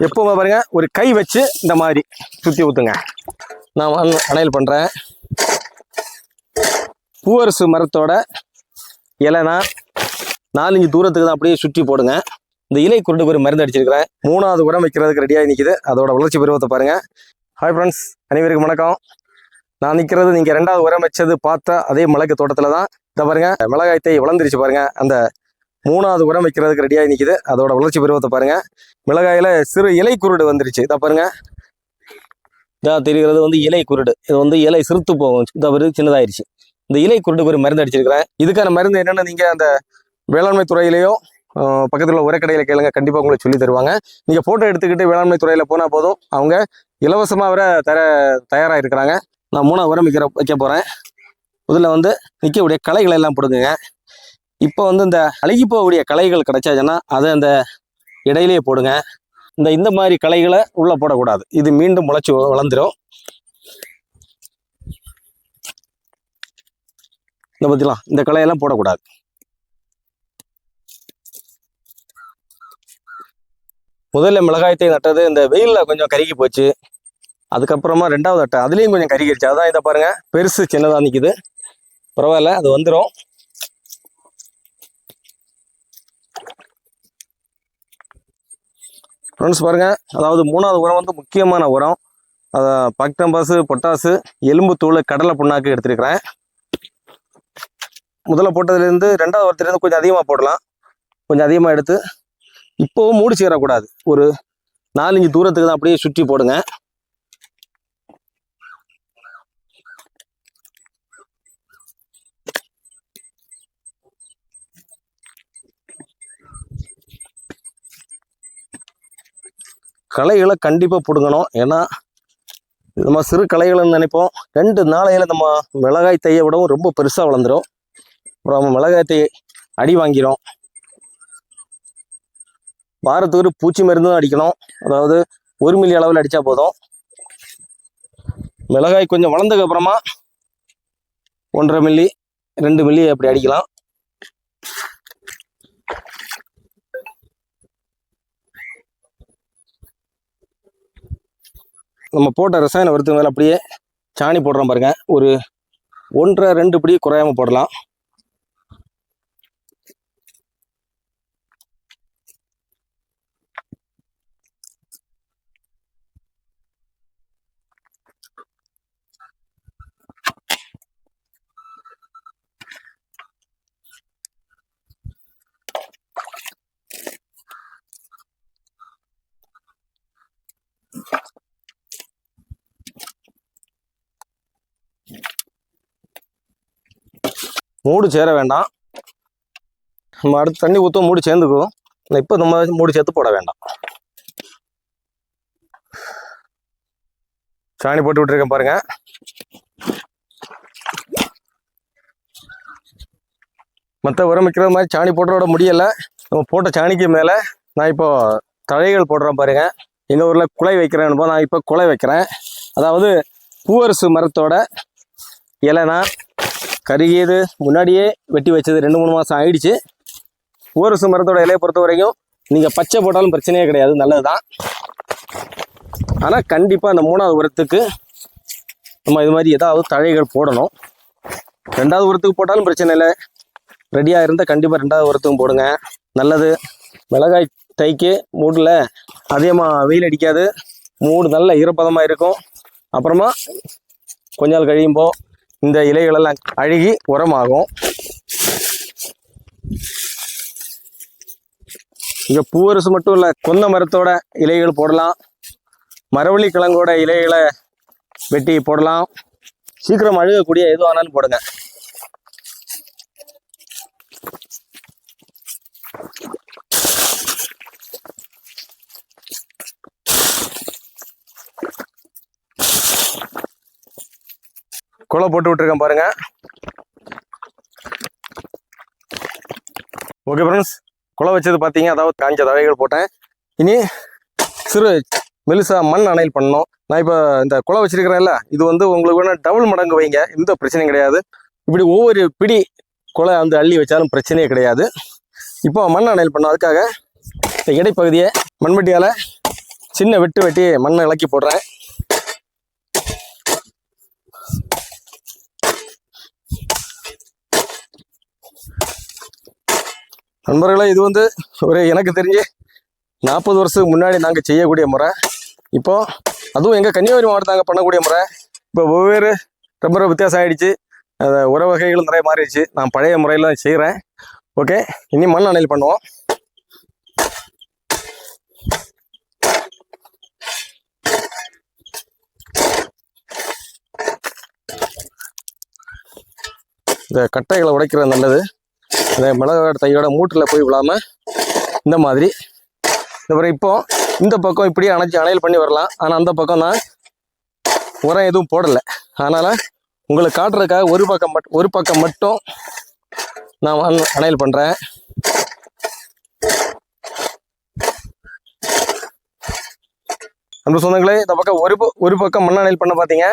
எப்பவுமே பாருங்க ஒரு கை வச்சு இந்த மாதிரி சுற்றி ஊற்றுங்க. நான் அணையல் பண்ணுறேன். பூவரசு மரத்தோட இலைனா 4 இன்ச் தூரத்துக்கு தான் அப்படியே சுற்றி போடுங்க. இந்த இலை குருண்டுக்கு ஒரு மருந்து அடிச்சிருக்கிறேன். 3வது உரம் வைக்கிறதுக்கு ரெடியாகி நிற்கிது. அதோட வளர்ச்சி பருவத்தை பாருங்க. ஹாய் ஃப்ரெண்ட்ஸ், அனைவருக்கும் வணக்கம். நான் நிற்கிறது நீங்கள் 2வது உரம் வச்சது பார்த்த அதே மிளகு தோட்டத்தில் தான். இதை பாருங்க, மிளகாய் தை வளர்ந்துருச்சு பாருங்க. அந்த 3வது உரம் வைக்கிறதுக்கு ரெடியாகி நிற்கிது. அதோட வளர்ச்சி பருவத்தை பாருங்க. மிளகாயில் சிறு இலை குருடு வந்துருச்சு. இதை பாருங்க, இதாக தெரிகிறது வந்து இலை குருடு. இது வந்து இலை சிறுத்து போகும். இதை ஒரு சின்னதாயிருச்சு. இந்த இலை குருண்டுக்கு ஒரு மருந்து அடிச்சிருக்கிறேன். இதுக்கான மருந்து என்னென்னு நீங்கள் அந்த வேளாண்மை துறையிலையோ பக்கத்தில் உள்ள உரக்கடையில் கேளுங்க, கண்டிப்பாக உங்களுக்கு சொல்லி தருவாங்க. நீங்கள் ஃபோட்டோ எடுத்துக்கிட்டு வேளாண்மை துறையில் போனால் போதும், அவங்க இலவசமாக வர தயாராக இருக்கிறாங்க. நான் 3வது உரம் வைக்க போகிறேன். முதல்ல வந்து நிற்கக்கூடிய களைகளை எல்லாம் போடுங்க. இப்போ வந்து இந்த அழுகி போகக்கூடிய களைகள் கிடைச்சாச்சுன்னா அதை அந்த இடையிலேயே போடுங்க. இந்த மாதிரி களைகளை உள்ளே போடக்கூடாது. இது மீண்டும் முளைச்சி வளர்ந்துடும். இந்த பற்றிலாம் இந்த களையெல்லாம் போடக்கூடாது. முதல்ல மிளகாயத்தை நட்டது இந்த வெயிலில் கொஞ்சம் கருகி போச்சு. அதுக்கப்புறமா 2வது நட்டை அதுலேயும் கொஞ்சம் கருகிருச்சு. அதான் இதை பாருங்க, பெருசு சின்னதாக நிற்குது. பரவாயில்ல, அது வந்துடும். ஃப்ரெண்ட்ஸ் பாருங்க, அதாவது 3வது உரம் வந்து முக்கியமான உரம். அதை பாக்டம்பாஸு, பொட்டாசு, எலும்புத்தூள், கடலை புண்ணாக்கு எடுத்துருக்கிறேன். முதல்ல போட்டதுலேருந்து 2வது உரத்துலேருந்து கொஞ்சம் அதிகமாக போடலாம். கொஞ்சம் அதிகமாக எடுத்து இப்போவும் மூடி சேரக்கூடாது. ஒரு 4 இன்ச் தூரத்துக்கு தான் அப்படியே சுற்றி போடுங்க. களைகளை கண்டிப்பாக பிடுங்கணும். ஏன்னா நம்ம சிறு களைகள்னு நினைப்போம். 2 நாளையில் நம்ம மிளகாய் தையை விடவும் ரொம்ப பெருசாக வளர்ந்துடும். அப்புறம் மிளகாய் தை அடி வாங்கிடும். வாரத்துக்கு ஒரு பூச்சி மருந்து தான் அடிக்கணும். அதாவது 1 மில்லி அளவில் அடித்தா போதும். மிளகாய் கொஞ்சம் வளர்ந்ததுக்கு அப்புறமா 1.5 மில்லி 2 மில்லி அப்படி அடிக்கலாம். நம்ம போட்ட ரசாயன உரத்து மேலே அப்படியே சாணி போடுறோம் பாருங்க. ஒரு 1.5-2 படி குறையாம போடலாம். மூடு சேர வேண்டாம். நம்ம அடுத்து தண்ணி ஊற்ற மூடி சேர்ந்துக்கும். இப்போ நம்ம மூடி சேர்த்து போட வேண்டாம். சாணி போட்டு விட்டுருக்கேன் பாருங்க. மற்ற உரம் வைக்கிற மாதிரி சாணி போட்டுறோட முடியலை. நம்ம போட்ட சாணிக்கு மேலே நான் இப்போ தழைகள் போடுறேன் பாருங்க. எங்கள் ஊரில் குலை வைக்கிறேன். நான் இப்போ குலை வைக்கிறேன். அதாவது பூவரசு மரத்தோட இலைனா கருகியது முன்னாடியே வெட்டி வச்சது 2-3 மாதம் ஆயிடுச்சு. பூவரசு மரத்தோட இலையை பொறுத்த வரைக்கும் நீங்கள் பச்சை போட்டாலும் பிரச்சனையே கிடையாது, நல்லது தான். ஆனால் கண்டிப்பாக அந்த 3வது உரத்துக்கு நம்ம இது மாதிரி ஏதாவது தழைகள் போடணும். 2வது உரத்துக்கு போட்டாலும் பிரச்சனை இல்லை. ரெடியாக இருந்தால் கண்டிப்பாக 2வது உரத்துக்கும் போடுங்க, நல்லது. மிளகாய் தைக்கு மூடில் அதிகமாக வெயில் அடிக்காது. மூடு நல்ல ஈரப்பதமாக இருக்கும். அப்புறமா கொஞ்ச நாள் கழியும்போ இந்த இலைகளெல்லாம் அழுகி உரமாகும். இங்கே பூவரசு மட்டும் இல்லை, கொன்ன மரத்தோட இலைகள் போடலாம். மரவள்ளி கிழங்கோட இலைகளை வெட்டி போடலாம். சீக்கிரம் அழுகக்கூடிய எது ஆனாலும் போடுங்க. குலை போட்டு விட்டுருக்கேன் பாருங்க. ஓகே ஃப்ரெண்ட்ஸ், குலை வச்சது பார்த்தீங்க. அதாவது காஞ்ச தழைகள் போட்டேன். இனி சிறு மெலிசா மண் அணையல் பண்ணணும். நான் இப்போ இந்த குலை வச்சிருக்கிறேன்ல, இது வந்து உங்களுக்கு வேணால் டபுள் மடங்கு வைங்க, எந்த பிரச்சனையும் கிடையாது. இப்படி ஒவ்வொரு பிடி குலை வந்து அள்ளி வச்சாலும் பிரச்சனையே கிடையாது. இப்போ மண் அணையல் பண்ணோம். அதுக்காக இந்த இடைப்பகுதியை மண்வெட்டியால் சின்ன வெட்டு வெட்டி மண்ணை இலக்கி போடுறேன். நண்பர்களே, இது வந்து ஒரு எனக்கு தெரிஞ்சு 40 வருஷத்துக்கு முன்னாடி நாங்கள் செய்யக்கூடிய முறை. இப்போ அதுவும் எங்கள் கன்னியாகுமரி மாவட்டம் நாங்கள் பண்ணக்கூடிய முறை. இப்போ ஒவ்வொரு ரொம்ப வித்தியாசம் ஆகிடுச்சு. உர வகைகள் நிறைய மாறிடுச்சு. நான் பழைய முறையில் தான் செய்கிறேன். ஓகே, இனி மண் அணையல் பண்ணுவோம். இந்த கட்டைகளை உடைக்கிறது நல்லது. இந்த மிளகாய் தையோட மூட்டில் போய் விழாமல் இந்த மாதிரி இப்போ இந்த பக்கம் இப்படியே அணையல் பண்ணி வரலாம். ஆனால் அந்த பக்கம் நான் உரம் எதுவும் போடலை. அதனால் உங்களுக்கு காட்டுறதுக்காக ஒரு பக்கம் மட்டும் நான் அணையல் பண்ணுறேன். அந்த சொந்தங்களே, இந்த பக்கம் ஒரு பக்கம் மண் அணையல் பண்ண பார்த்தீங்க.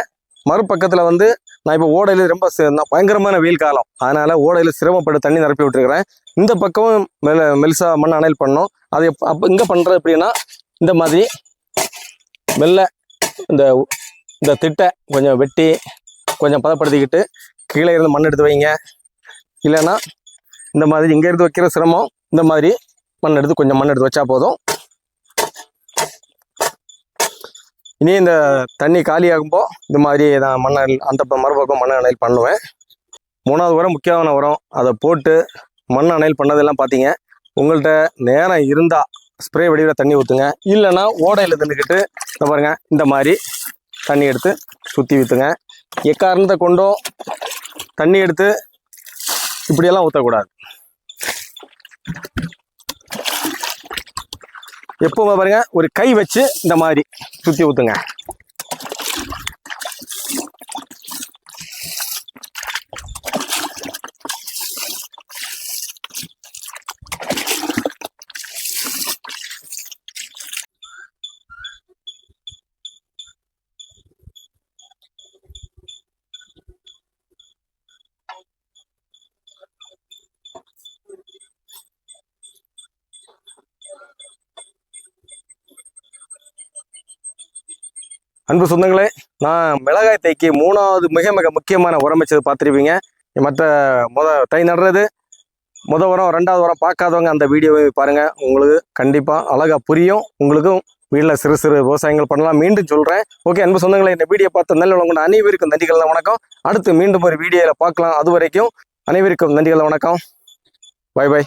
மறுபக்கத்தில் வந்து நான் இப்போ ஓடையில் ரொம்ப பயங்கரமான வெயில் காலம், அதனால் ஓடையில் சிரமப்பட்டு தண்ணி நிரப்பி விட்டுருக்கிறேன். இந்த பக்கம் மெல்சா மண் அணையல் பண்ணோம். அது அப்போ இங்கே பண்ணுறது எப்படின்னா, இந்த மாதிரி மெல்ல இந்த திட்டை கொஞ்சம் வெட்டி கொஞ்சம் பதப்படுத்திக்கிட்டு கீழே இருந்து மண் எடுத்து வைங்க. இல்லைன்னா இந்த மாதிரி இங்கேருந்து வைக்கிற சிரமம், இந்த மாதிரி கொஞ்சம் மண் எடுத்து வச்சா போதும். இனி இந்த தண்ணி காலியாகும்போ இந்த மாதிரி நான் அந்த மறுபக்கம் மண் அணையல் பண்ணுவேன். 3வது உரம் முக்கியமான உரம். அதை போட்டு மண் அணையல் பண்ணதெல்லாம் பார்த்தீங்க. உங்கள்கிட்ட நேரம் இருந்தால் ஸ்ப்ரே வடிவில் தண்ணி ஊற்றுங்க. இல்லைன்னா ஓடையில் தண்ணிக்கிட்டு பாருங்க, இந்த மாதிரி தண்ணி எடுத்து சுற்றி ஊற்றுங்க. எக்காரணத்தை கொண்டும் தண்ணி எடுத்து இப்படியெல்லாம் ஊற்றக்கூடாது. எப்பவுமே பாருங்க, ஒரு கை வச்சு இந்த மாதிரி சுற்றி ஊற்றுங்க. அன்பு சொந்தங்களே, நான் மிளகாய் தைக்கு 3வது மிக மிக முக்கியமான உரம் வச்சது பார்த்துருப்பீங்க. மற்ற தை நடுறது உரம் 2வது உரம் பார்க்காதவங்க அந்த வீடியோவை பாருங்கள். உங்களுக்கு கண்டிப்பாக அழகாக புரியும். உங்களுக்கும் வீட்டில் சிறு சிறு விவசாயங்கள் பண்ணலாம். மீண்டும் சொல்கிறேன். ஓகே அன்பு சொந்தங்களே, இந்த வீடியோ பார்த்து நல்ல உங்களோட அனைவருக்கும் நன்றிகள் வணக்கம். அடுத்து மீண்டும் ஒரு வீடியோவில் பார்க்கலாம். அது வரைக்கும் அனைவருக்கும் நன்றிகள் வணக்கம். Bye by.